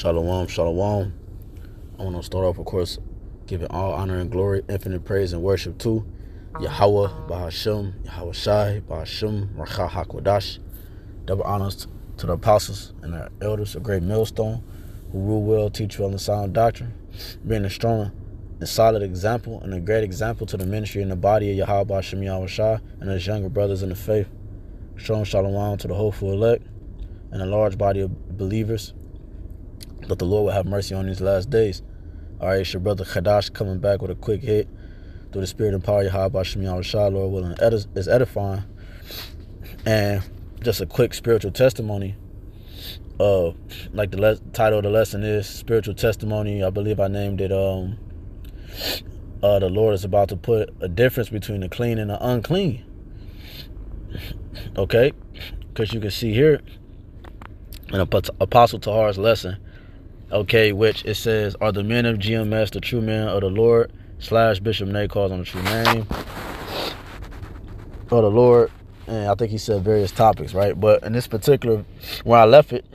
Shalom, shalom. I want to start off, of course, giving all honor and glory, infinite praise and worship to Yahweh, Bahashem, Yahweh Shai, Bahashem, Racha HaKodash. Double honors to the apostles and their elders, a great millstone, who rule well, teach well, and sound doctrine, being a strong and solid example and a great example to the ministry and the body of Yahweh, Bahashem, Yahweh Shai, and his younger brothers in the faith. Shalom, shalom to the hopeful elect and a large body of believers, that the Lord will have mercy on these last days. All right, it's your brother Kadash coming back with a quick hit through the spirit and power of Yahweh Hashem Yahweh Shai, Lord willing, is edifying. And just a quick spiritual testimony. Like the title of the lesson is Spiritual Testimony. I believe I named it, the Lord is about to put a difference between the clean and the unclean. Okay? Because you can see here in Apostle Tahar's lesson, okay, which it says, are the men of GMS the true men of the Lord / Bishop Nay calls on the true name of the Lord? And I think he said various topics, right? But in this particular, where I left it,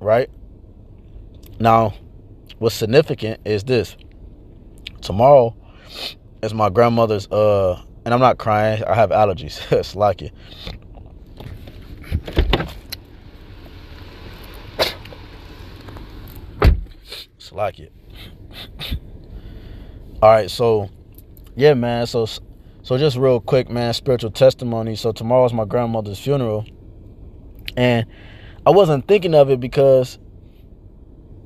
right? Now, what's significant is this. Tomorrow is my grandmother's, and I'm not crying, I have allergies. It's like it. Like it. All right, so yeah, man, so just real quick, man, spiritual testimony. So tomorrow's my grandmother's funeral, and I wasn't thinking of it because,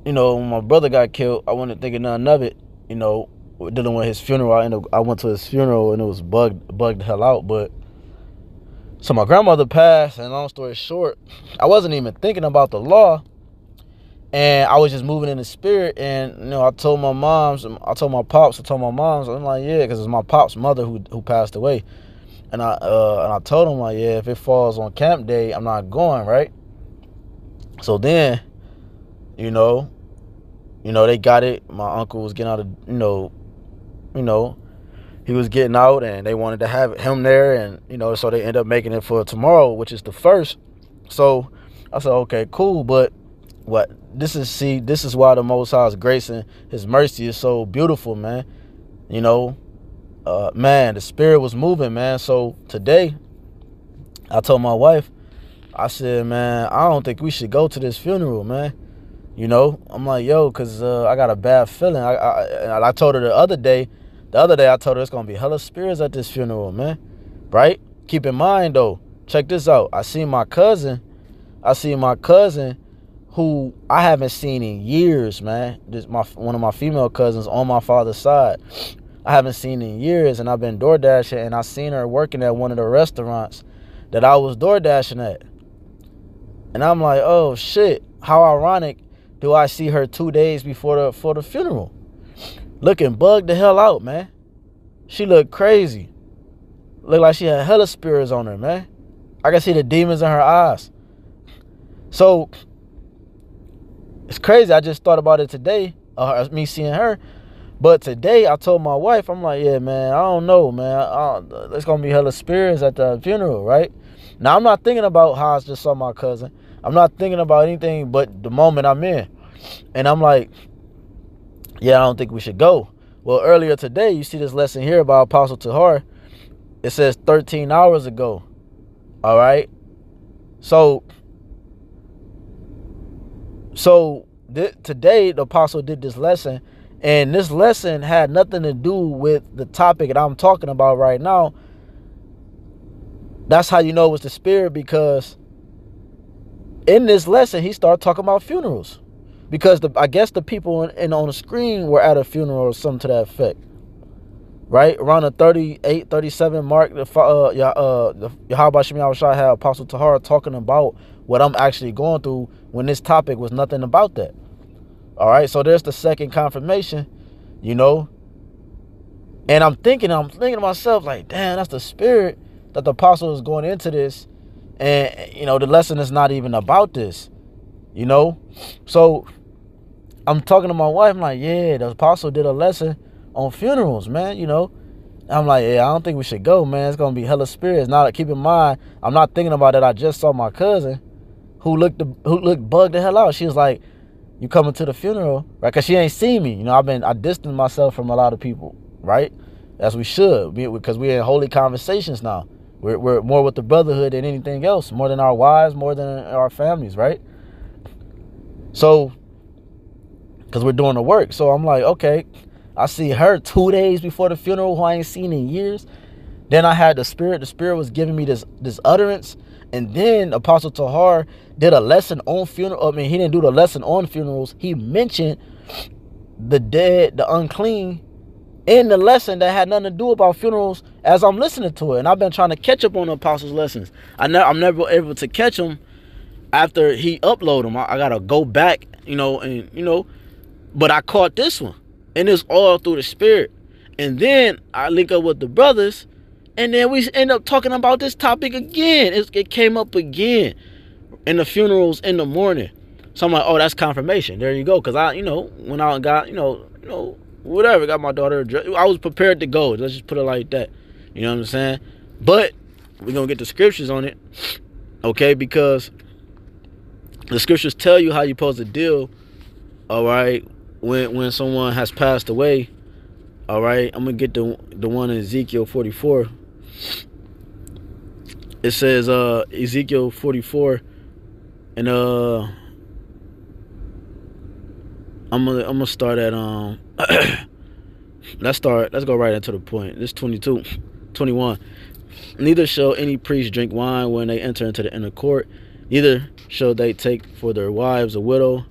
you know, when my brother got killed, I wasn't thinking nothing of it, you know, dealing with his funeral. I went to his funeral and it was bugged the hell out. But so my grandmother passed, and long story short, I wasn't even thinking about the law. And I was just moving in the spirit, and, you know, I told my moms, I told my pops, I told my moms, I'm like, yeah, because it's my pop's mother who passed away. And I told them, like, yeah, if it falls on camp day, I'm not going, right? So then, you know, they got it. My uncle was getting out of, you know, he was getting out, and they wanted to have him there, and, you know, so they end up making it for tomorrow, which is the 1st. So I said, okay, cool, but this is why the Most High's grace and his mercy is so beautiful, man. You know, man, the spirit was moving, man. So today, I told my wife, I said, man, I don't think we should go to this funeral, man. You know, I'm like, yo, because I got a bad feeling. I told her the other day, I told her it's going to be hella spirits at this funeral, man. Right? Keep in mind, though, check this out. I see my cousin who I haven't seen in years, man. This one of my female cousins on my father's side. I haven't seen in years, and I've been door dashing, and I seen her working at one of the restaurants that I was door dashing at. And I'm like, oh shit, how ironic do I see her 2 days before the funeral? Looking bugged the hell out, man. She looked crazy. Looked like she had hella spirits on her, man. I can see the demons in her eyes. So it's crazy. I just thought about it today, me seeing her. But today, I told my wife, I'm like, yeah, man, I don't know, man. There's going to be hella spirits at the funeral, right? Now, I'm not thinking about how I just saw my cousin. I'm not thinking about anything but the moment I'm in. And I'm like, yeah, I don't think we should go. Well, earlier today, you see this lesson here about Apostle Tahar. It says 13 hours ago. All right? So today the apostle did this lesson, and this lesson had nothing to do with the topic that I'm talking about right now. That's how you know it was the spirit, because in this lesson he started talking about funerals, because I guess the people on the screen were at a funeral or something to that effect, right? Around the 38, 37 mark, the Yahweh Shem Yahweh Shai had Apostle Tahar talking about what I'm actually going through, when this topic was nothing about that. All right, so there's the second confirmation, you know. And I'm thinking to myself, like, damn, that's the spirit that the apostle is going into this. And, you know, the lesson is not even about this, you know. So I'm talking to my wife, I'm like, yeah, the apostle did a lesson on funerals, man, you know. I'm like, yeah, I don't think we should go, man. It's going to be hella spirits. Now, keep in mind, I'm not thinking about that. I just saw my cousin who looked bugged the hell out. She was like, You coming to the funeral, right? Because she ain't seen me. You know, I distanced myself from a lot of people, right? As we should, because we're in holy conversations now. We're more with the brotherhood than anything else, more than our wives, more than our families, right? So, because we're doing the work. So I'm like, okay, I see her 2 days before the funeral, who I ain't seen in years. Then I had the Spirit. The Spirit was giving me this utterance. And then Apostle Tahar did a lesson on funeral. I mean, he didn't do the lesson on funerals. He mentioned the dead, the unclean, in the lesson that had nothing to do about funerals as I'm listening to it. And I've been trying to catch up on the Apostles' lessons. I'm never able to catch them after he upload them. I got to go back, but I caught this one. And it's all through the Spirit. And then I link up with the brothers. And then we end up talking about this topic again. It came up again in the funerals in the morning. So I'm like, oh, that's confirmation. There you go. Because when I got, whatever, got my daughter, I was prepared to go. Let's just put it like that. You know what I'm saying? But we're going to get the scriptures on it. Okay? Because the scriptures tell you how you're supposed to deal, all right, when someone has passed away. All right? I'm going to get the one in Ezekiel 44. It says Ezekiel 44, and I'm gonna start at let's go right into the point. This 21. Neither shall any priest drink wine when they enter into the inner court, neither shall they take for their wives a widow,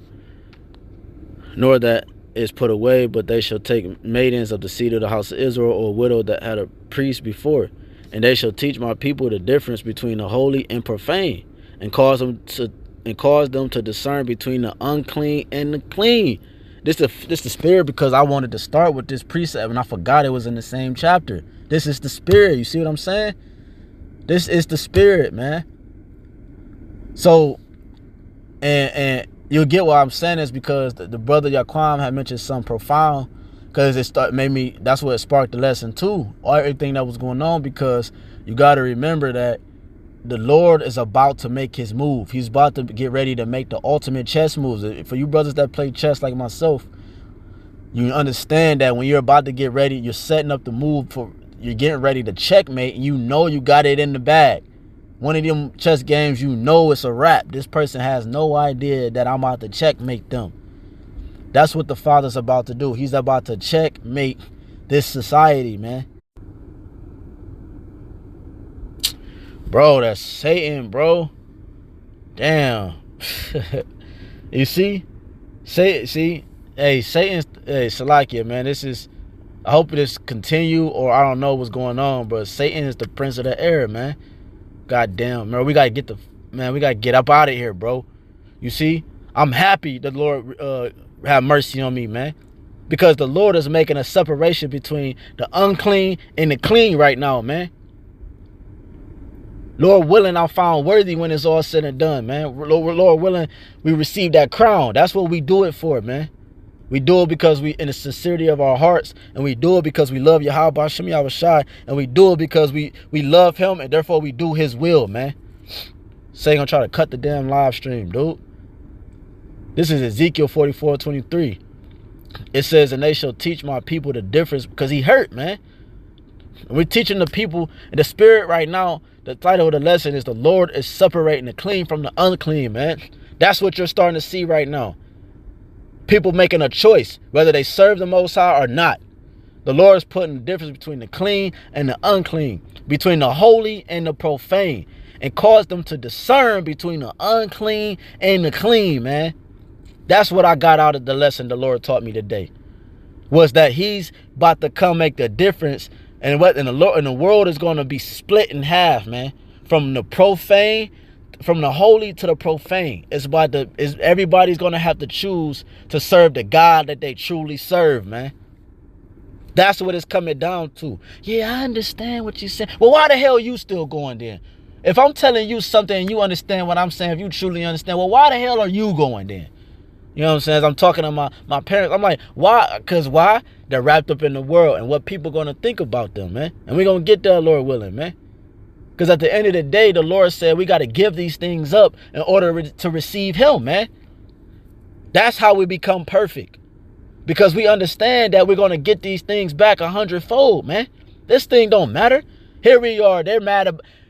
nor that is put away, but they shall take maidens of the seed of the house of Israel, or a widow that had a priest before. And they shall teach my people the difference between the holy and profane, and cause them to discern between the unclean and the clean. This the Spirit, because I wanted to start with this precept and I forgot it was in the same chapter. This is the Spirit. You see what I'm saying? This is the Spirit, man. So, and you'll get what I'm saying is because the brother Yaquam had mentioned something profound. Because that's what sparked the lesson too. Everything that was going on, because you got to remember that the Lord is about to make his move. He's about to get ready to make the ultimate chess moves. For you brothers that play chess like myself, you understand that when you're about to get ready, you're setting up the move you're getting ready to checkmate, and you got it in the bag. One of them chess games, it's a wrap. This person has no idea that I'm about to checkmate them. That's what the Father's about to do. He's about to checkmate this society, man. Bro, that's Satan, bro. Damn. You see? Hey, Satan's, Salakia, man. I hope this continue, or I don't know what's going on, but Satan is the prince of the air, man. God damn, man. We gotta get up out of here, bro. You see? I'm happy the Lord have mercy on me, man, because the Lord is making a separation between the unclean and the clean right now, man. Lord willing, I'm found worthy when it's all said and done, man. Lord willing, we receive that crown. That's what we do it for, man. We do it because we, in the sincerity of our hearts, and we do it because we love Yahweh Hashem Yahushai, and we do it because we love him, and therefore we do his will, man. Say gonna try to cut the damn live stream, dude. This is Ezekiel 44:23. It says, and they shall teach my people the difference, because he hurt, man. We're teaching the people, and the Spirit right now, the title of the lesson is the Lord is separating the clean from the unclean, man. That's what you're starting to see right now. People making a choice, whether they serve the Most High or not. The Lord is putting the difference between the clean and the unclean, between the holy and the profane, and cause them to discern between the unclean and the clean, man. That's what I got out of the lesson the Lord taught me today. Was that he's about to come make the difference, and the world is going to be split in half, man. From the profane, from the holy to the profane. Everybody's going to have to choose to serve the God that they truly serve, man. That's what it's coming down to. Yeah, I understand what you're saying. Well, why the hell are you still going then? If I'm telling you something and you understand what I'm saying, if you truly understand, well, why the hell are you going then? You know what I'm saying? As I'm talking to my parents, I'm like, why? Because why? They're wrapped up in the world and what people going to think about them, man. And we're going to get there, Lord willing, man. Because at the end of the day, the Lord said we got to give these things up in order to receive him, man. That's how we become perfect. Because we understand that we're going to get these things back 100-fold, man. This thing don't matter. Here we are. They're mad,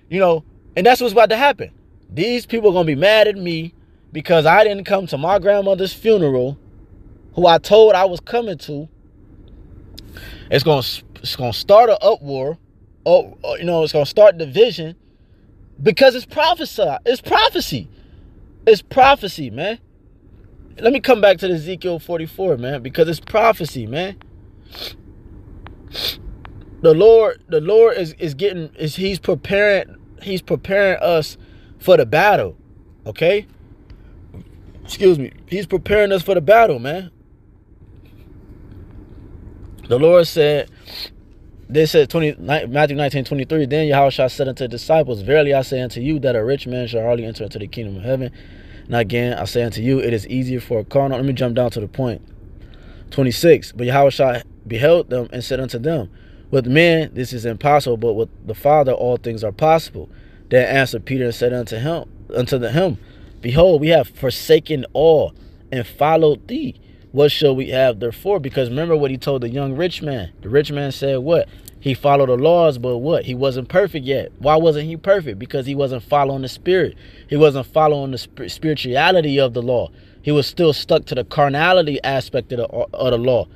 and that's what's about to happen. These people are going to be mad at me because I didn't come to my grandmother's funeral, who I told I was coming to. It's going to start an uproar. It's going to start division because it's prophesy. It's prophecy. It's prophecy, man. Let me come back to Ezekiel 44, man, because it's prophecy, man. The Lord he's preparing us for the battle. Okay? Excuse me. He's preparing us for the battle, man. The Lord said, Matthew 19:23, then Yahushua said unto the disciples, verily I say unto you that a rich man shall hardly enter into the kingdom of heaven. And again, I say unto you, it is easier for a carnal. Let me jump down to the point. 26. But Yahushua beheld them and said unto them, with men this is impossible, but with the Father all things are possible. Then answered Peter and said unto him, behold, we have forsaken all and followed thee. What shall we have therefore? Because remember what he told the young rich man. The rich man said what? He followed the laws, but what? He wasn't perfect yet. Why wasn't he perfect? Because he wasn't following the spirit. He wasn't following the spirituality of the law. He was still stuck to the carnality aspect of the law,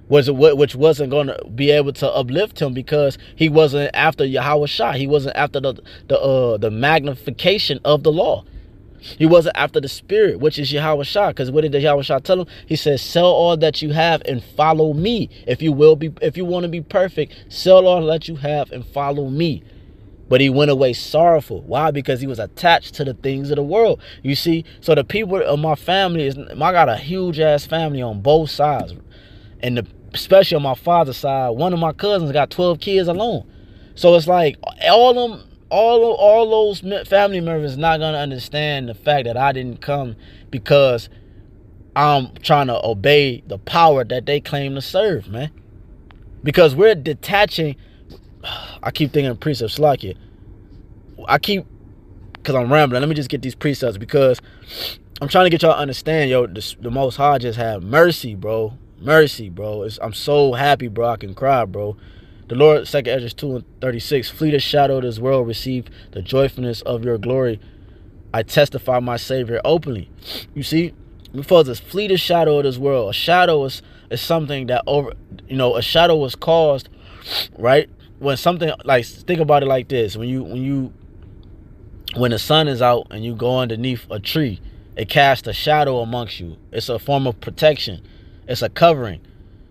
which wasn't going to be able to uplift him because he wasn't after Yahushua. He wasn't after the magnification of the law. He wasn't after the spirit, which is Yahushua. Because what did Yahushua tell him? He says, sell all that you have and follow me. If you want to be perfect, sell all that you have and follow me. But he went away sorrowful. Why? Because he was attached to the things of the world. You see, so the people of my family, I got a huge ass family on both sides. And especially on my father's side, one of my cousins got 12 kids alone. So it's like all those family members not going to understand the fact that I didn't come because I'm trying to obey the power that they claim to serve, man. Because we're detaching. I keep thinking precepts like it. Because I'm rambling. Let me just get these precepts because I'm trying to get y'all to understand, the Most High just had mercy, bro. Mercy, bro. I'm so happy, bro. I can cry, bro. The Lord, 2 Ezra 2:36, flee the shadow of this world, receive the joyfulness of your glory. I testify my Savior openly. You see, we're supposed to flee the shadow of this world. A shadow is something that a shadow was caused, right? When something, like, think about it like this. When the sun is out and you go underneath a tree, it casts a shadow amongst you. It's a form of protection. It's a covering.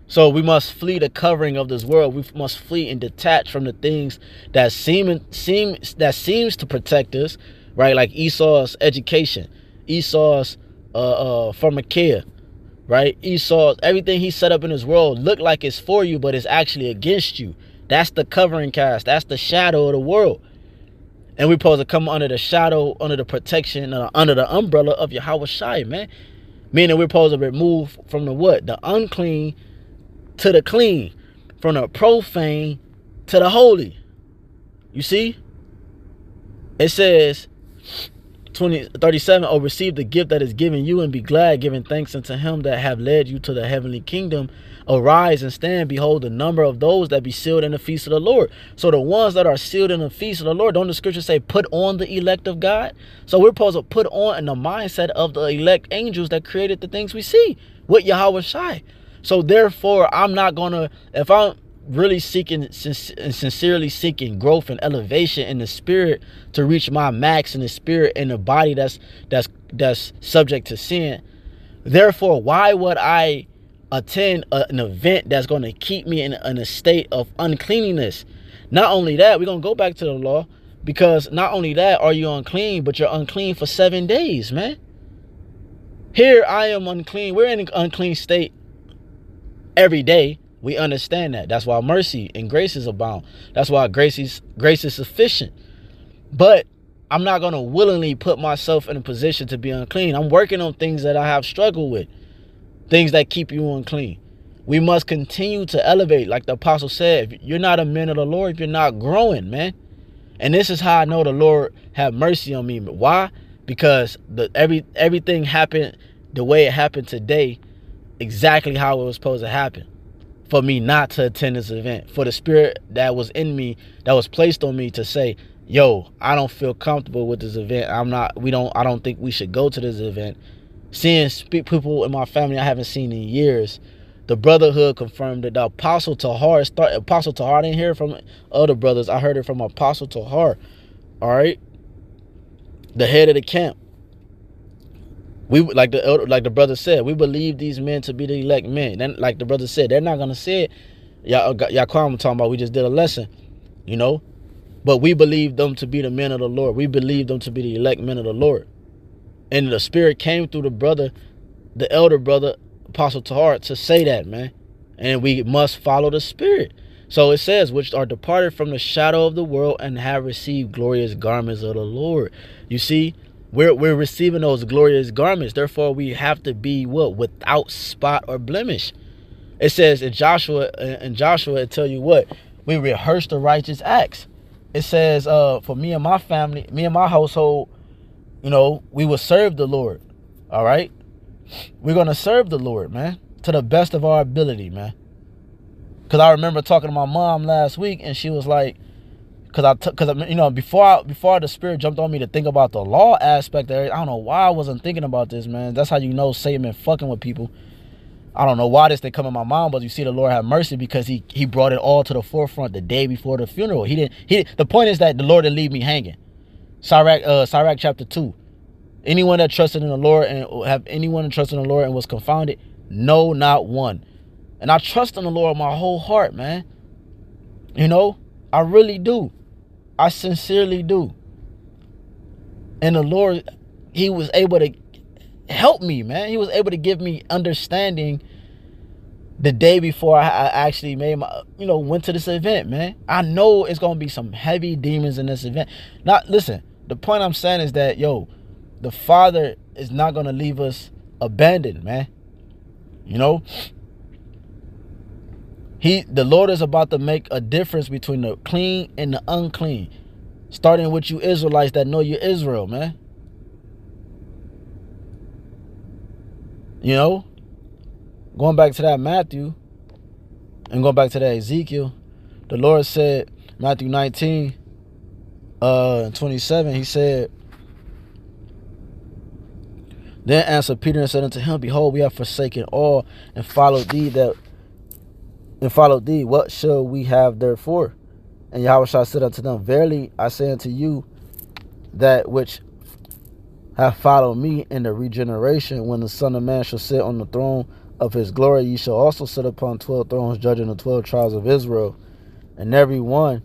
So we must flee the covering of this world. We must flee and detach from the things that seems to protect us, right? Like Esau's education, Esau's pharmakeia, right? Esau, everything he set up in his world look like it's for you, but it's actually against you. That's the covering cast. That's the shadow of the world. And we're supposed to come under the shadow, under the protection, under the umbrella of Yahushua, man. Meaning we're supposed to remove from the what? The unclean to the clean, from the profane to the holy. You see? It says 37, oh, receive the gift that is given you and be glad, giving thanks unto him that have led you to the heavenly kingdom. Arise and stand, behold the number of those that be sealed in the feast of the Lord. So the ones that are sealed in the feast of the Lord, don't the scripture say put on the elect of God? So we're supposed to put on in the mindset of the elect angels that created the things we see with Yahushua. So therefore, I'm not gonna, if I'm really seeking and sincerely seeking growth and elevation in the spirit to reach my max in the spirit in the body that's subject to sin, therefore why would I attend an event that's going to keep me in a state of uncleanliness? Not only that, we're going to go back to the law, because not only that are you unclean, but you're unclean for 7 days, man. Here I am unclean. We're in an unclean state every day. We understand that. That's why mercy and grace is abound. That's why grace is sufficient. But I'm not going to willingly put myself in a position to be unclean. I'm working on things that I have struggled with. Things that keep you unclean. We must continue to elevate. Like the apostle said, if you're not a man of the Lord, if you're not growing, man. And this is how I know the Lord have mercy on me. Why? Because everything happened the way it happened today exactly how it was supposed to happen. For me not to attend this event, for the spirit that was in me, that was placed on me to say, yo, I don't feel comfortable with this event. I don't think we should go to this event. Seeing people in my family I haven't seen in years. The brotherhood confirmed that the Apostle Tahar I didn't hear it from other brothers. I heard it from Apostle Tahar. All right. The head of the camp. We, like the brother said, we believe these men to be the elect men. Then, like the brother said, they're not gonna say it. Y'all I'm talking about. We just did a lesson, you know. But we believe them to be the men of the Lord. We believe them to be the elect men of the Lord. And the Spirit came through the brother, the elder brother, Apostle Tahar, to say that, man. And we must follow the Spirit. So it says, which are departed from the shadow of the world and have received glorious garments of the Lord. You see, we're receiving those glorious garments. Therefore, we have to be what? Without spot or blemish. It says in Joshua, it tell you what? We rehearse the righteous acts. It says, for me and my family, me and my household, you know, we will serve the Lord. All right? We're going to serve the Lord, man, to the best of our ability, man. Because I remember talking to my mom last week, and she was like, because you know, before the Spirit jumped on me to think about the law aspect of it, I don't know why I wasn't thinking about this, man. That's how you know Satan been fucking with people. I don't know why this didn't come in my mind, but you see, the Lord have mercy, because he brought it all to the forefront the day before the funeral. The point is that the Lord didn't leave me hanging. Sirach chapter 2. Anyone that trusted in the Lord and was confounded, no, not one. And I trust in the Lord with my whole heart, man. You know, I really do. I sincerely do. And the Lord, he was able to help me, man. He was able to give me understanding the day before I actually went to this event, man. I know it's going to be some heavy demons in this event. Now, listen, the point I'm saying is that, the Father is not going to leave us abandoned, man. You know, the Lord is about to make a difference between the clean and the unclean, starting with you Israelites that know you're Israel, man. You know, going back to that Matthew and going back to that Ezekiel, the Lord said, Matthew 19 and 27, he said, then answered Peter and said unto him, behold, we have forsaken all and followed thee. What shall we have therefore? And Yahushua said unto them, verily I say unto you, that which have followed me in the regeneration, when the Son of Man shall sit on the throne of his glory, ye shall also sit upon 12 thrones, judging the 12 tribes of Israel. And every one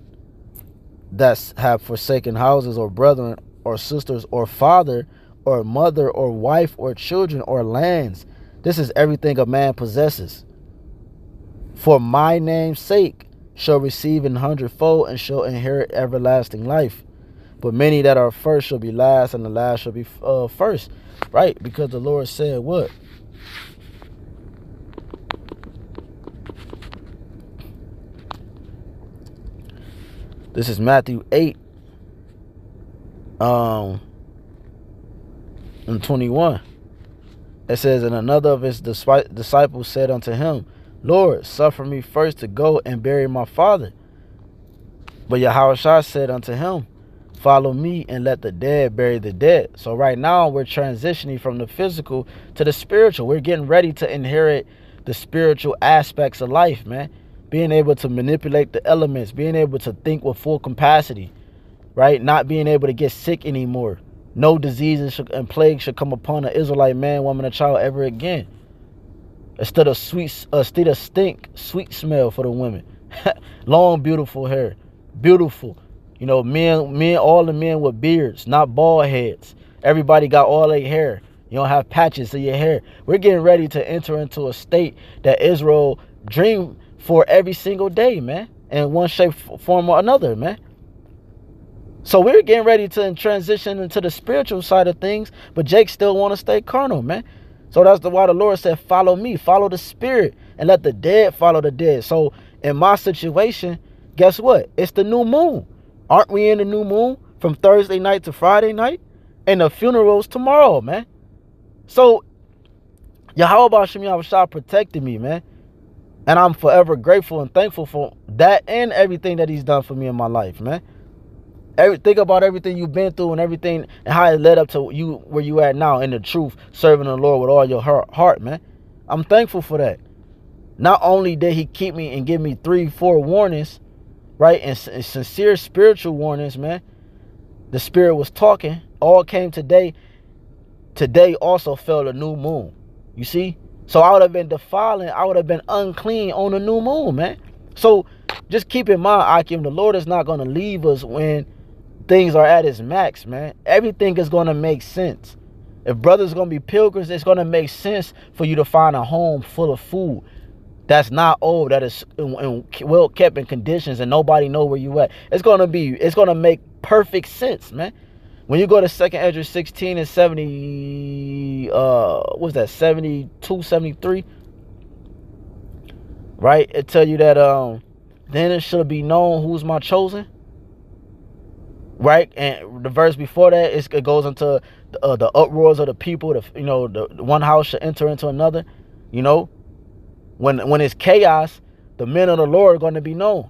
that have forsaken houses, or brethren, or sisters, or father, or mother, or wife, or children, or lands, this is everything a man possesses, for my name's sake, shall receive an hundredfold, and shall inherit everlasting life. But many that are first shall be last, and the last shall be first. Right? Because the Lord said what? This is Matthew 8 and 21. It says, and another of his disciples said unto him, Lord, suffer me first to go and bury my father. But Yahushua said unto him, follow me and let the dead bury the dead. So right now we're transitioning from the physical to the spiritual. We're getting ready to inherit the spiritual aspects of life, man. Being able to manipulate the elements, being able to think with full capacity, right? Not being able to get sick anymore. No diseases and plagues should come upon an Israelite man, woman, or child ever again. Instead of stink, sweet smell for the women. Long, beautiful hair. Beautiful. You know, men, all the men with beards, not bald heads. Everybody got all their hair. You don't have patches of your hair. We're getting ready to enter into a state that Israel dreamed for every single day, man. In one shape, form, or another, man. So we're getting ready to transition into the spiritual side of things, but Jake still want to stay carnal, man. So that's why the Lord said, follow me, follow the Spirit, and let the dead follow the dead. So in my situation, guess what? It's the new moon. Aren't we in the new moon from Thursday night to Friday night? And the funeral's tomorrow, man. So Yahweh Shem Yahushua protected me, man. And I'm forever grateful and thankful for that and everything that he's done for me in my life, man. Think about everything you've been through and everything and how it led up to you where you at now in the truth, serving the Lord with all your heart, man. I'm thankful for that. Not only did he keep me and give me 3-4 warnings, right, and sincere spiritual warnings, man. The Spirit was talking. All came today. Today also fell a new moon. You see? So I would have been defiling. I would have been unclean on a new moon, man. So just keep in mind, Akim, the Lord is not going to leave us when things are at its max, man. Everything is going to make sense. If brothers going to be pilgrims, it's going to make sense for you to find a home full of food that's not old, that is well kept in conditions, and nobody know where you at. It's going to make perfect sense, man. When you go to 2nd Ezra 16 and 70, what's that, 72, 73, right? It tell you that then it should be known who's my chosen, right? And the verse before that, it goes into the uproars of the people. The one house should enter into another. You know, when it's chaos, the men of the Lord are going to be known.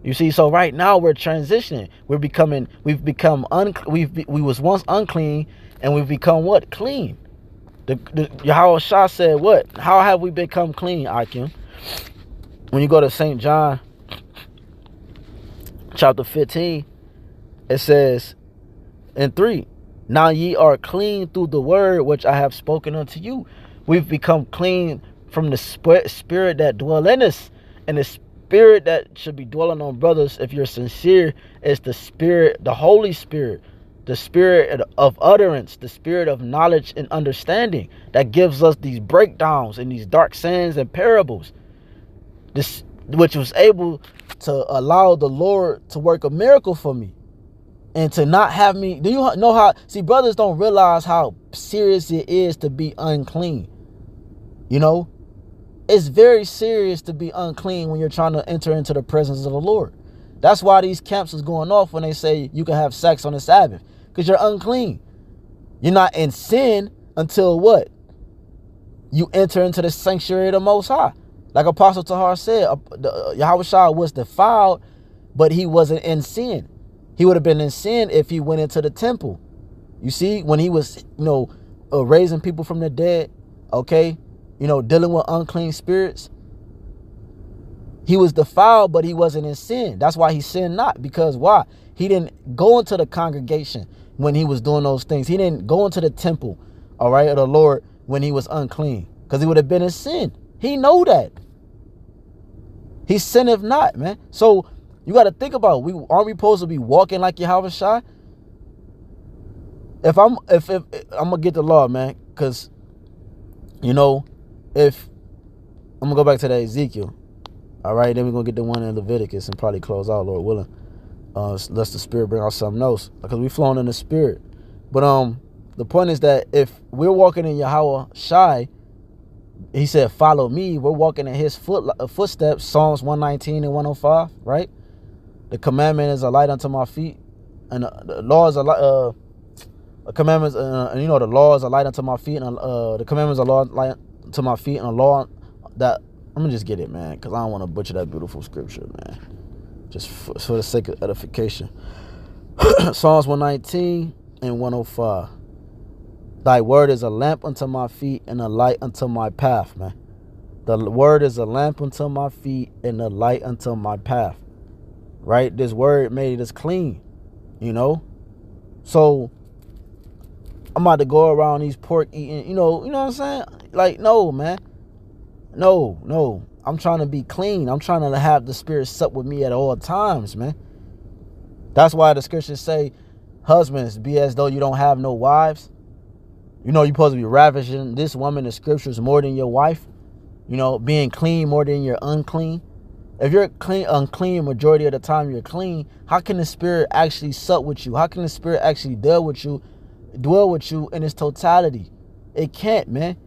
You see, so right now we're transitioning. We've become unclean. We was once unclean, and we've become what? Clean. The Yahweh Shah said what? How have we become clean, Akim? When you go to St. John chapter 15, it says in 3, now ye are clean through the word which I have spoken unto you. We've become clean from the spirit that dwell in us, and the spirit that should be dwelling on brothers, if you're sincere, is the Spirit, the Holy Spirit, the spirit of utterance, the spirit of knowledge and understanding that gives us these breakdowns and these dark sayings and parables. This, which was able to allow the Lord to work a miracle for me and to not have me. Do you know how? See, brothers don't realize how serious it is to be unclean. You know, it's very serious to be unclean when you're trying to enter into the presence of the Lord. That's why these camps is going off when they say you can have sex on the Sabbath, because you're unclean. You're not in sin until what? You enter into the sanctuary of the Most High. Like Apostle Tahar said, Yahweh Shah was defiled, but he wasn't in sin. He would have been in sin if he went into the temple. You see, when he was, raising people from the dead, okay, dealing with unclean spirits, he was defiled, but he wasn't in sin. That's why he sinned not. Because why? He didn't go into the congregation when he was doing those things. He didn't go into the temple, all right, of the Lord when he was unclean, because he would have been in sin. He know that. He sinneth not, man. So you got to think about it. Aren't we supposed to be walking like Yahweh Shai? If I'm gonna get the law, man, because if I'm gonna go back to that Ezekiel, all right, then we're gonna get the one in Leviticus and probably close out, Lord willing. Lest the Spirit bring out something else, because we flowing in the Spirit. But the point is that if we're walking in Yahweh Shai, he said, follow me. We're walking in his footsteps. Psalms 119 and 105, right? The commandment is a light unto my feet, and the law is a light. Commandments, and the law is a light unto my feet, and the commandments are a light unto my feet, and a law that I'm gonna just get it, man, because I don't want to butcher that beautiful scripture, man. Just for the sake of edification. Psalms 119 and 105. Thy word is a lamp unto my feet and a light unto my path, man. The word is a lamp unto my feet and a light unto my path. Right? This word made us clean, So I'm about to go around these pork eating, you know what I'm saying? Like, no, man. No. I'm trying to be clean. I'm trying to have the Spirit sup with me at all times, man. That's why the scriptures say, husbands, be as though you don't have no wives. You're supposed to be ravishing this woman, the scriptures, more than your wife. Being clean more than you're unclean. If you're unclean majority of the time you're clean, how can the Spirit actually sup with you? How can the Spirit actually dwell with you in its totality? It can't, man.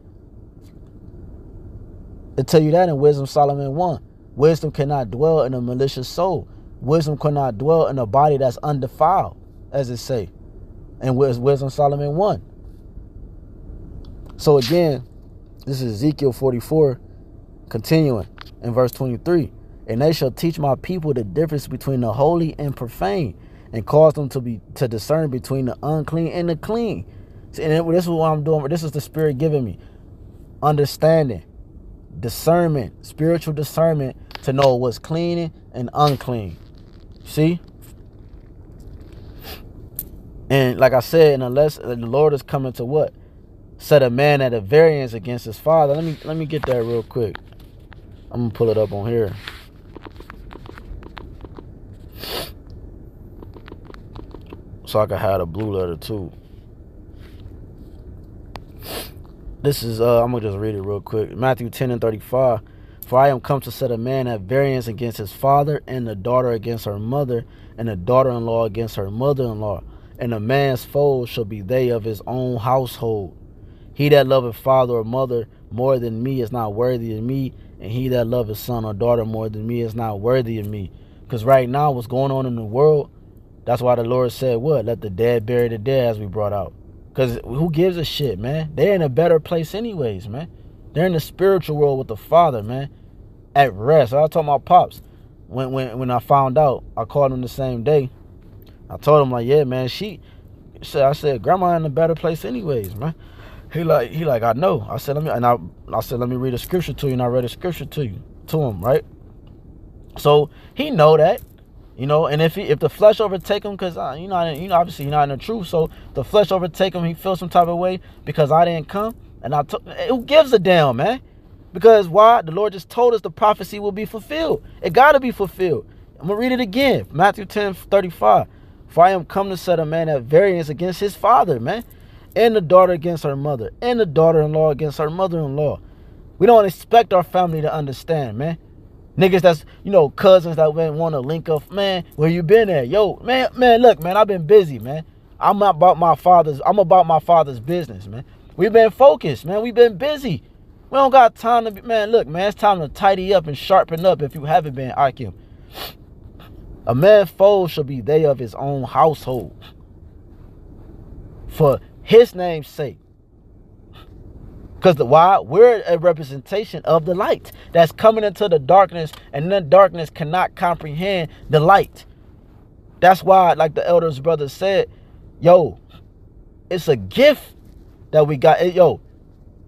It'll tell you that in Wisdom Solomon 1. Wisdom cannot dwell in a malicious soul. Wisdom cannot dwell in a body that's undefiled, as it say. And Wisdom Solomon 1. So again, This is Ezekiel 44, continuing in verse 23. And they shall teach my people the difference between the holy and profane, and cause them to discern between the unclean and the clean. See, and this is what I'm doing. This is the Spirit giving me understanding, discernment, spiritual discernment to know what's clean and unclean. See? And like I said, unless the Lord is coming to what? Set a man at a variance against his father. Let me get that real quick. I'm gonna pull it up on here. So I can have a blue letter too. This is I'm gonna just read it real quick. Matthew 10 and 35. For I am come to set a man at variance against his father, and the daughter against her mother, and the daughter-in-law against her mother-in-law. And a man's foes shall be they of his own household. He that loveth father or mother more than me is not worthy of me, and he that loveth son or daughter more than me is not worthy of me. Because right now, what's going on in the world, that's why the Lord said, what? Let the dead bury the dead, as we brought out. Because who gives a shit, man? They're in a better place anyways, man. They're in the spiritual world with the Father, man, at rest. I told my pops, when I found out, I called him the same day. I told him, like, yeah, man, I said, Grandma in a better place anyways, man. He like, I know. I said, let me read a scripture to you, and I read a scripture to him, right? So he know that, and if the flesh overtake him, because obviously he's not in the truth, so the flesh overtake him, he feels some type of way because I didn't come, and who gives a damn, man? Because why? The Lord just told us the prophecy will be fulfilled. It got to be fulfilled. I'm gonna read it again. Matthew 10:35. For I am come to set a man at variance against his father, man, and the daughter against her mother, and the daughter-in-law against her mother-in-law. We don't expect our family to understand, man. Niggas that's, cousins that want to link up, man, where you been at? Yo, man, look, man, I've been busy, man. I'm about my father's business, man. We've been focused, man. We've been busy. We don't got time to be, man, look, man, it's time to tidy up and sharpen up if you haven't been, Akim. A man's foes shall be they of his own household, for his name's sake. Because why? We're a representation of the light that's coming into the darkness, and the darkness cannot comprehend the light. That's why, like the elders brother said, yo, it's a gift that we got. Yo,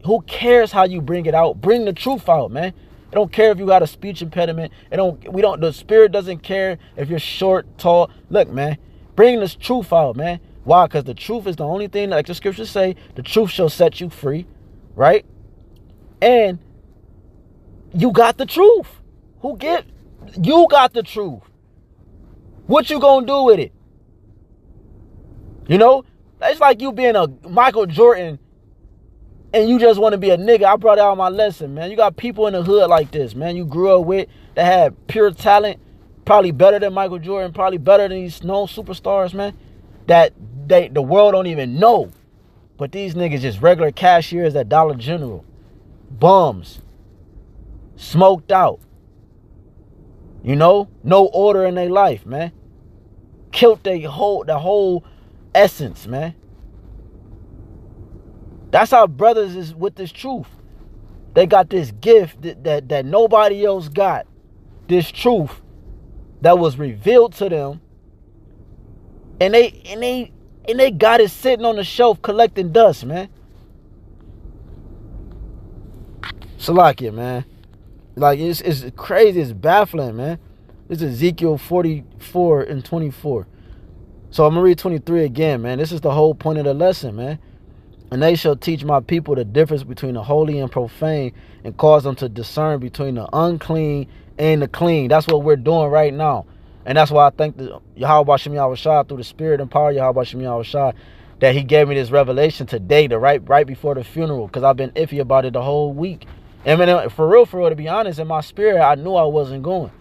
who cares how you bring it out? Bring the truth out, man. It don't care if you got a speech impediment. The Spirit doesn't care if you're short, tall. Look, man, bring this truth out, man. Why? Because the truth is the only thing, like the scriptures say, the truth shall set you free, right? And you got the truth. You got the truth. What you gonna do with it? It's like you being a Michael Jordan and you just want to be a nigga. I brought out my lesson, man. You got people in the hood like this, man. You grew up with that had pure talent, probably better than Michael Jordan, probably better than these known superstars, man, that the world don't even know. But these niggas just regular cashiers at Dollar General. Bums. Smoked out. No order in their life, man. Killed the whole essence, man. That's how brothers is with this truth. They got this gift that nobody else got. This truth that was revealed to them, and they got it sitting on the shelf collecting dust, man. Salakia, man. Like it's crazy, it's baffling, man. This is Ezekiel 44 and 24. So I'm gonna read 23 again, man. This is the whole point of the lesson, man. And they shall teach my people the difference between the holy and profane, and cause them to discern between the unclean and the clean. That's what we're doing right now. And that's why I thank the Yahweh Shem Yahushua through the Spirit and power of Yahweh Shem Yahushua that he gave me this revelation today, right before the funeral, because I've been iffy about it the whole week. I mean, for real, to be honest, in my spirit, I knew I wasn't going.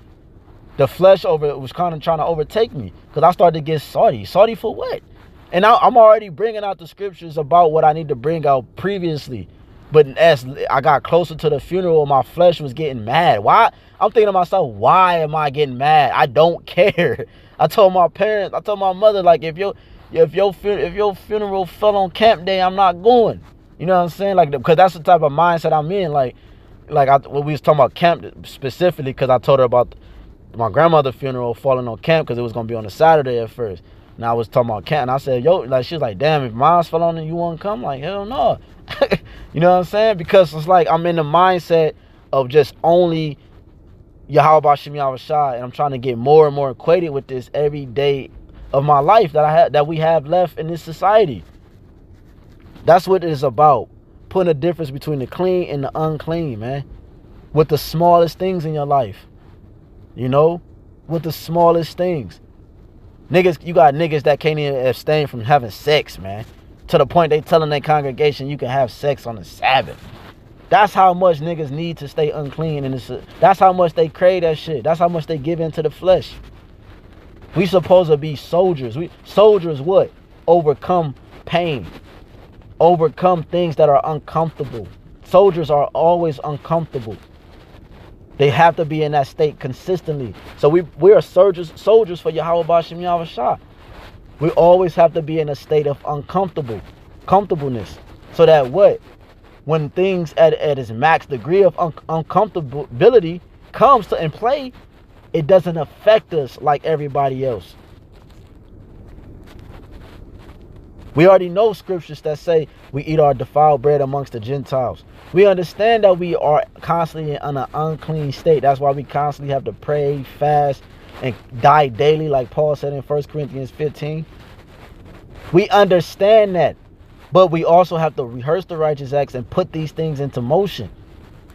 The flesh was kind of trying to overtake me, because I started to get salty. Salty for what? And I'm already bringing out the scriptures about what I need to bring out previously. But as I got closer to the funeral, my flesh was getting mad. Why? I'm thinking to myself, why am I getting mad? I don't care. I told my parents, I told my mother, like, if your funeral fell on camp day, I'm not going. You know what I'm saying? Like, because that's the type of mindset I'm in. Like when we was talking about camp specifically, because I told her about my grandmother's funeral falling on camp because it was gonna be on a Saturday at first. And I was talking about camp, and I said, "Yo," like she was like, "Damn, if mine's fell on and you won't come," like, hell no. You know what I'm saying? Because it's like I'm in the mindset of just only Yahweh Shem Yahweh Shai, and I'm trying to get more and more acquainted with this every day of my life that we have left in this society. That's what it is about. Putting a difference between the clean and the unclean, man. With the smallest things in your life. You know? With the smallest things. Niggas, you got niggas that can't even abstain from having sex, man. To the point they telling their congregation you can have sex on the Sabbath. That's how much niggas need to stay unclean. And that's how much they crave that shit. That's how much they give into the flesh. We supposed to be soldiers. Soldiers what? Overcome pain. Overcome things that are uncomfortable. Soldiers are always uncomfortable. They have to be in that state consistently. So we are soldiers for Yahweh B'Shem Yahweh Shah. We always have to be in a state of comfortableness. So that what? When things at its max degree of uncomfortability comes to in play, it doesn't affect us like everybody else. We already know scriptures that say we eat our defiled bread amongst the Gentiles. We understand that we are constantly in an unclean state. That's why we constantly have to pray, fast, and die daily, like Paul said in 1 Corinthians 15. We understand that. But we also have to rehearse the righteous acts and put these things into motion.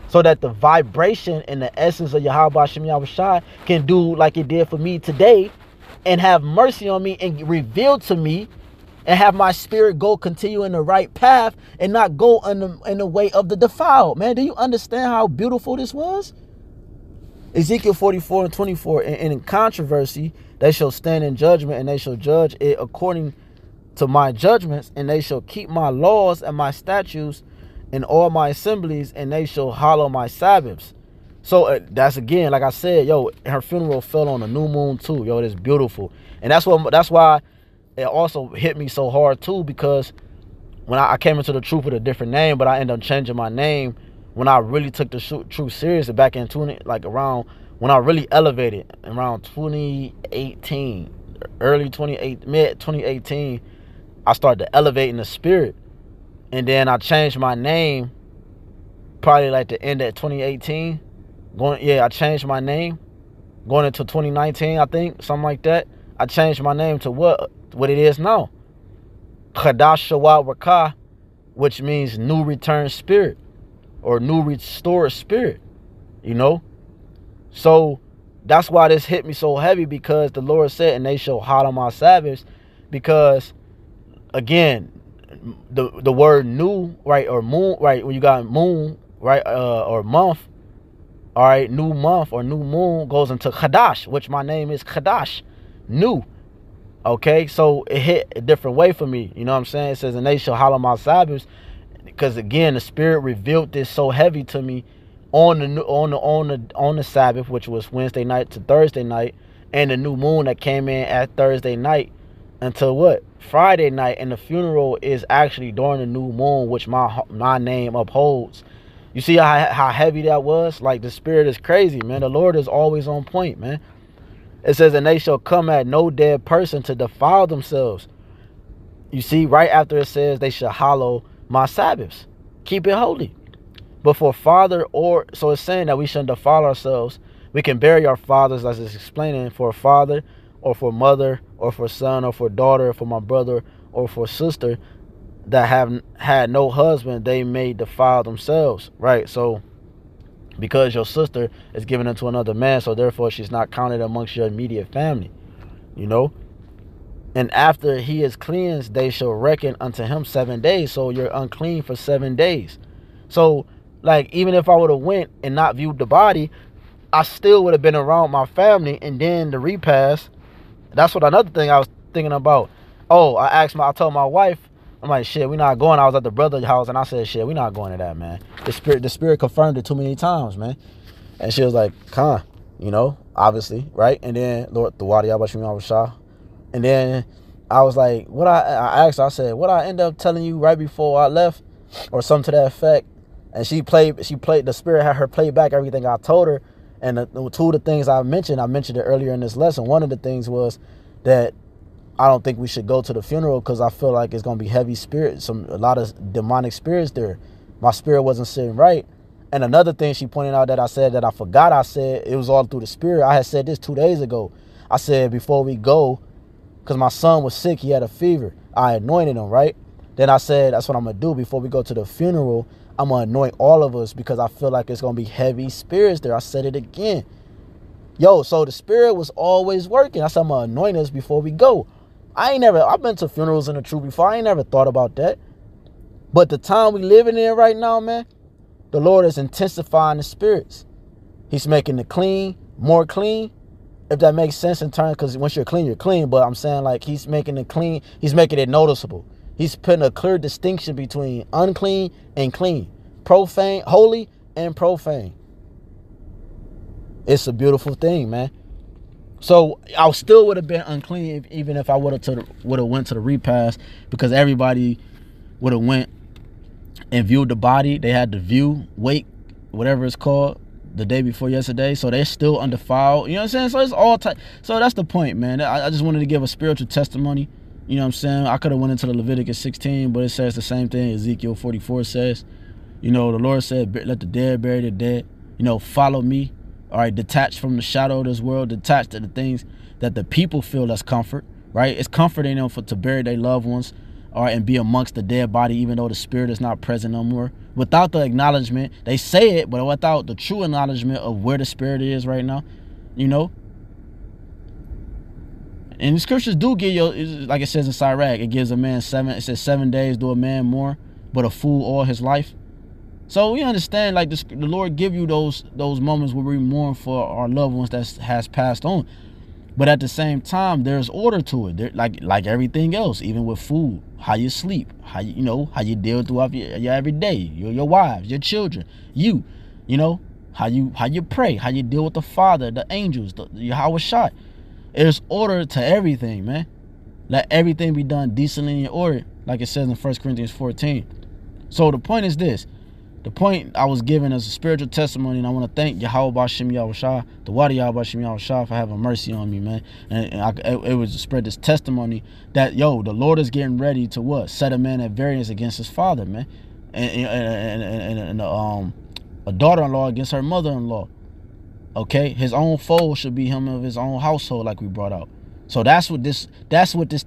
So that the vibration and the essence of Yahweh B'Shem Yahweh Shai can do like it did for me today. And have mercy on me and reveal to me. And have my spirit continue in the right path. And not go in the way of the defiled. Man, do you understand how beautiful this was? Ezekiel 44 and 24. And in controversy, they shall stand in judgment. And they shall judge it according to my judgments, and they shall keep my laws and my statutes in all my assemblies, and they shall hallow my Sabbaths. So that's again, like I said, yo, her funeral fell on a new moon too. Yo, it's beautiful. And that's why it also hit me so hard too, because when I came into the truth with a different name, but I ended up changing my name when I really took the truth serious back in around when I really elevated around 2018, mid 2018. I started to elevate in the spirit. And then I changed my name probably like the end of 2018. I changed my name going into 2019, I think, something like that. I changed my name to what it is now. Chadash Shawat Rakah, which means new return spirit or new restored spirit, you know? So that's why this hit me so heavy, because the Lord said, and they shall hallow my Sabbaths, because again, the word new, right, or moon, right, when you got moon, right, or month, all right, new month or new moon goes into Chadash, which my name is Chadash, new. Okay, so it hit a different way for me. You know what I'm saying? It says, and they shall hallow my Sabbaths, because again, the Spirit revealed this so heavy to me on the Sabbath, which was Wednesday night to Thursday night, and the new moon that came in at Thursday night until what? Friday night. And the funeral is actually during the new moon, which my name upholds. You see how heavy that was? Like, the Spirit is crazy, man. The Lord is always on point, man. It says, and they shall come at no dead person to defile themselves. You see, right after it says they shall hallow my Sabbaths. Keep it holy. But for father so it's saying that we shouldn't defile ourselves. We can bury our fathers, as it's explaining, for a father or for mother or for son or for daughter or for my brother or for sister that have had no husband, they may defile themselves, right? So because your sister is given unto another man, so therefore she's not counted amongst your immediate family, you know. And after he is cleansed, they shall reckon unto him 7 days. So you're unclean for 7 days. So like, even if I would have went and not viewed the body, I still would have been around my family. And then the repast, that's what another thing I was thinking about. Oh, I told my wife, I'm like, shit, we not going. I was at the brother's house and I said, shit, we not going to that, man. The spirit confirmed it too many times, man. And she was like, you know, obviously, right? And then Lord, the Wadi Abashim Shah. And then I was like, I asked her, I said, what I end up telling you right before I left? or something to that effect. And she played, the spirit had her play back everything I told her. And two of the things I mentioned it earlier in this lesson. One of the things was that I don't think we should go to the funeral because I feel like it's going to be heavy spirits, a lot of demonic spirits there. My spirit wasn't sitting right. And another thing she pointed out that I said that I forgot I said, it was all through the spirit. I had said this 2 days ago. I said before we go, because my son was sick, he had a fever, I anointed him, right? Then I said, that's what I'm going to do before we go to the funeral. I'm going to anoint all of us because I feel like it's going to be heavy spirits there. I said it again. Yo, so the spirit was always working. I said, I'm going to anoint us before we go. I've been to funerals in the truth before. I ain't never thought about that. But the time we living in right now, man, the Lord is intensifying the spirits. He's making it clean, more clean. If that makes sense in terms, because once you're clean, you're clean. But I'm saying like he's making it clean. He's making it noticeable. He's putting a clear distinction between unclean and clean, profane, holy and profane. It's a beautiful thing, man. So I still would have been unclean even if I would have went to the repast, because everybody would have went and viewed the body. They had to wake, whatever it's called, the day before yesterday. So they're still undefiled. You know what I'm saying? So it's all tight. So that's the point, man. I just wanted to give a spiritual testimony. You know what I'm saying? I could have went into the Leviticus 16, but it says the same thing Ezekiel 44 says. You know, the Lord said, let the dead bury the dead. You know, follow me. All right, detached from the shadow of this world, detached to the things that the people feel as comfort, right? It's comforting them to bury their loved ones, all right, and be amongst the dead body, even though the spirit is not present no more. Without the acknowledgement, they say it, but without the true acknowledgement of where the spirit is right now, you know. And the scriptures do give you, like it says in Sirach, it gives a man it says 7 days do a man more, but a fool all his life. So we understand, like the Lord give you those moments where we mourn for our loved ones that has passed on, but at the same time, there's order to it. Like everything else, even with food, how you sleep, how you deal throughout your everyday, your wives, your children, you know how you pray, how you deal with the Father, the angels, your Yahweh Shai. There's order to everything, man. Let everything be done decently and in order, like it says in 1 Corinthians 14. So the point is this. The point I was given as a spiritual testimony, and I want to thank Yahweh Bashem Yahushua, the Wadi Yahweh Bashem Yahushua, for having mercy on me, man. And it was to spread this testimony that, the Lord is getting ready to what? Set a man at variance against his father, man. And a daughter-in-law against her mother-in-law. Okay? His own foe should be him of his own household, like we brought out. So that's what this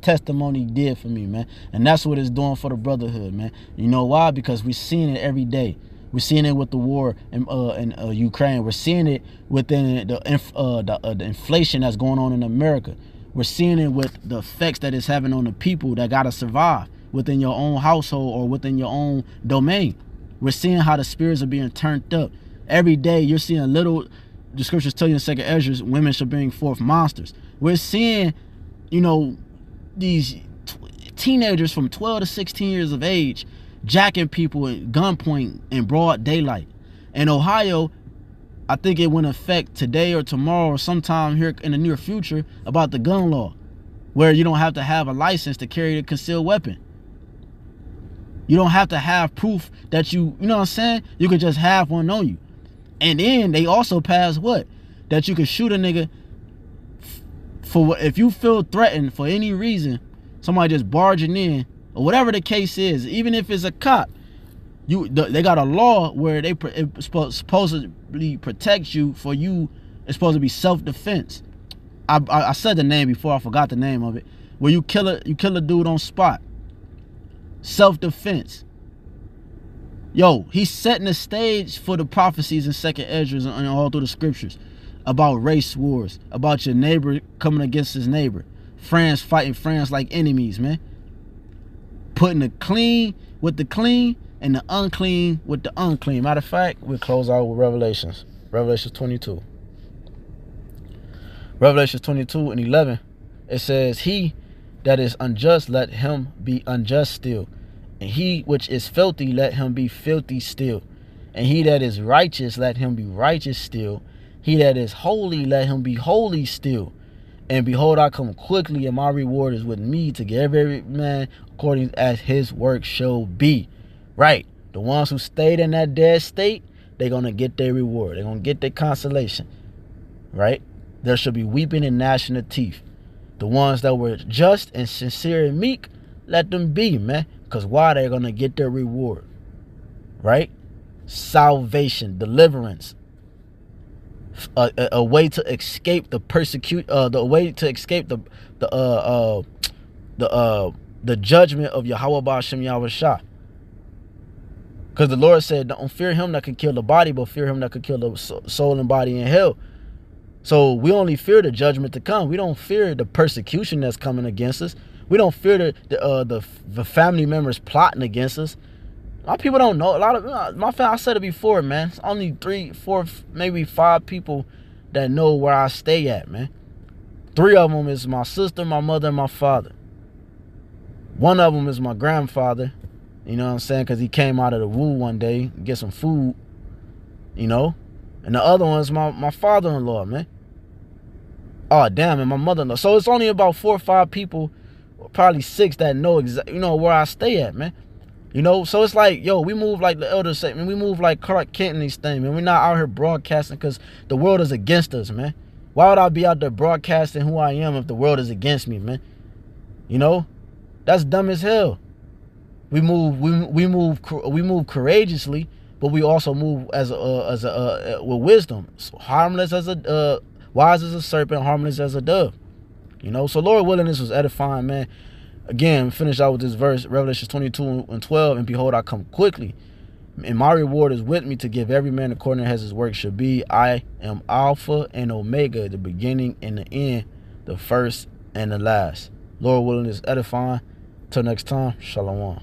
testimony did for me, man. And that's what it's doing for the brotherhood, man. You know why? Because we're seeing it every day. We're seeing it with the war in Ukraine. We're seeing it within the inflation that's going on in America. We're seeing it with the effects that it's having on the people that got to survive within your own household or within your own domain. We're seeing how the spirits are being turned up. Every day you're seeing the scriptures tell you in 2nd Ezra, women shall bring forth monsters. We're seeing, these teenagers from 12 to 16 years of age jacking people at gunpoint in broad daylight. In Ohio, I think it went in effect today or tomorrow or sometime here in the near future about the gun law, where you don't have to have a license to carry a concealed weapon. You don't have to have proof that you know what I'm saying? You could just have one on you. And then they also passed what? That you could shoot a nigga for if you feel threatened for any reason, somebody just barging in or whatever the case is, even if it's a cop, they got a law where it supposedly protects you for you. It's supposed to be self-defense. I said the name before, I forgot the name of it. Where you kill a dude on spot. Self-defense. Yo, he's setting the stage for the prophecies in 2nd Ezra and all through the scriptures about race wars, about your neighbor coming against his neighbor, friends fighting friends like enemies, man. Putting the clean with the clean and the unclean with the unclean. Matter of fact, we'll close out with Revelations 22. Revelations 22 and 11. It says, he that is unjust, let him be unjust still. And he which is filthy, let him be filthy still. And he that is righteous, let him be righteous still. He that is holy, let him be holy still. And behold, I come quickly, and my reward is with me to give every man according as his work shall be. Right. The ones who stayed in that dead state, they're going to get their reward. They're going to get their consolation, right? There should be weeping and gnashing of teeth. The ones that were just and sincere and meek, let them be, man. Because why? They're going to get their reward, right? Salvation, deliverance, a way to escape the the way to escape the judgment of Yahweh Ba'ashem Yahweh Shah. Because the Lord said, don't fear him that can kill the body, but fear him that can kill the soul and body in hell. So we only fear the judgment to come. We don't fear the persecution that's coming against us. We don't fear the family members plotting against us. A lot of people don't know. A lot of my family, I said it before, man. It's only 3, 4, maybe 5 people that know where I stay at, man. 3 of them is my sister, my mother, and my father. 1 of them is my grandfather. You know what I'm saying? Because he came out of the woo one day to get some food, you know. And the other one is my father-in-law, man. Oh, damn, and my mother-in-law. So it's only about 4 or 5 people, probably 6 that know exactly, you know, where I stay at, man. You know, so it's like, yo, we move like the elders say, man. We move like Clark Kent and these things, man. We're not out here broadcasting because the world is against us, man. Why would I be out there broadcasting who I am if the world is against me, man? You know, that's dumb as hell. We move courageously, but we also move with wisdom. So harmless as a wise as a serpent, harmless as a dove. You know, so Lord willing, this was edifying, man. Again, finish out with this verse, Revelation 22:12, and behold, I come quickly, and my reward is with me to give every man according as his work should be. I am Alpha and Omega, the beginning and the end, the first and the last. Lord willing, is edifying. Till next time, shalom.